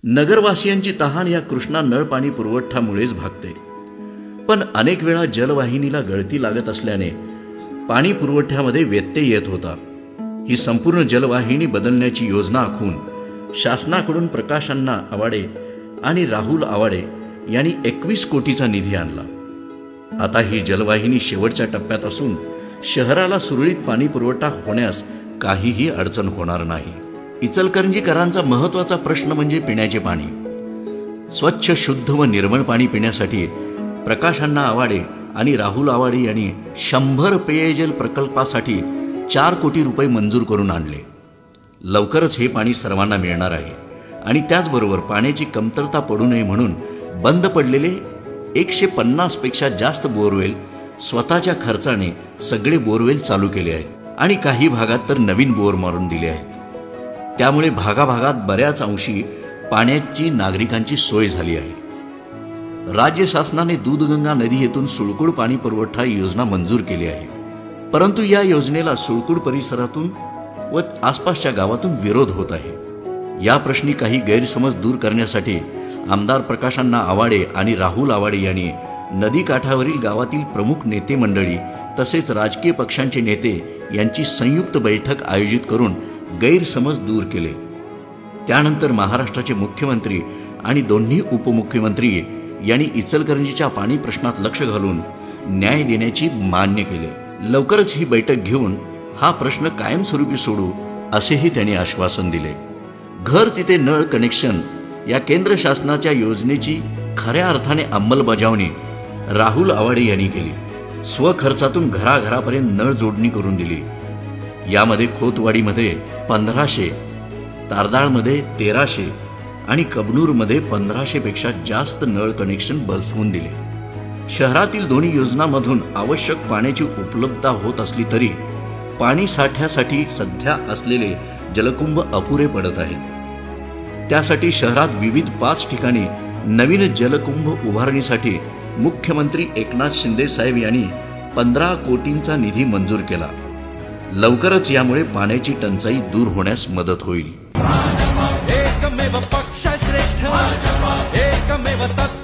नगरवासियांची तहान या कृष्णा नळ पाणी पुरवठ्यामुळेच भागते। पण अनेक वेळा जलवाहिनीला गळती लागत असल्याने पाणी पुरवठ्यामध्ये व्यत्यय येत होता। ही संपूर्ण जलवाहिनी बदलण्याची योजना आखून शासनाकडून प्रकाश अण्णा आवाडे आणि राहुल आवाडे यांनी 21 कोटीचा निधी आणला। आता ही जलवाहिनी शेवटच्या टप्प्यात असून शहराला सुरळीत पाणी पुरवठा होण्यास काहीही अडचण होणार नाही। इचलकरंजीकरांचा महत्त्वाचा प्रश्न म्हणजे पिण्याचे पाणी। स्वच्छ, शुद्ध व निर्मळ पाणी पिण्यासाठी प्रकाश अण्णा आवाडे आणि राहुल आवाडे यांनी 100 पेयजल प्रकल्पासाठी 4 कोटी रुपये मंजूर करून आणले। लवकरच हे पाणी सर्वांना मिळणार आहे आणि त्याचबरोबर पाण्याची कमतरता पडू नये म्हणून बंद पडलेले 150 पेक्षा जास्त बोरवेल स्वतःच्या खर्चाने सगळे बोरवेल चालू केले आहेत आणि काही भागात तर नवीन बोर मारून दिले आहेत। त्यामुळे भागाभागात बऱ्याच अंशी पाण्याची नागरिकांची सोय झाली आहे। राज्य शासनाने दूधगंगा नदी येथून सुळकुड पाणी पुरवठा योजना मंजूर केली आहे, परंतु या योजनेला सुळकुड परिसरातून व आसपासच्या गावातून विरोध होत आहे। या प्रश्नी काही गैरसमज दूर करण्यासाठी आमदार प्रकाश अण्णा आवाडे आणि राहुल आवाडे यांनी नदी काठावरील गावातील प्रमुख नेते मंडळी तसेच राजकीय पक्षांचे नेते यांची संयुक्त बैठक आयोजित करून गैरसमज दूर केले। त्यानंतर महाराष्ट्राचे मुख्यमंत्री आणि दोन्ही उपमुख्यमंत्री यांनी इचलकरंजीच्या पाणी प्रश्नात लक्ष घालून न्याय देण्याची मान्य केले। लवकरच ही बैठक घेऊन हा प्रश्न कायमस्वरूपी सोडू असेही त्यांनी आश्वासन दिले। घर तिथे नळ कनेक्शन या केंद्र शासनाच्या योजनेची खऱ्या अर्थाने अंमलबजावणी राहुल आवाडे यांनी केली। स्वखर्चातून घराघरापर्यंत नळ जोडणी करून दिली। यामध्ये खोतवाडीमध्ये 1500, तारदाळमध्ये 1300 आणि कबनूरमध्ये 1500 पेक्षा जास्त नळ कनेक्शन बसवून दिले। शहरातील दोन्ही योजनांमधून आवश्यक पाण्याची उपलब्धता होत असली तरी पाणी साठ्यासाठी सध्या असलेले जलकुंभ अपुरे पडत आहेत। त्यासाठी शहरात विविध 5 ठिकाणी नवीन जलकुंभ उभारणीसाठी मुख्यमंत्री एकनाथ शिंदे साहेब यांनी 15 कोटींचा निधी मंजूर केला। लवकरच यामुळे पाण्याची टंचाई दूर होण्यास मदत होईल। एकमेव पक्ष श्रेष्ठ, एकमेव तत्व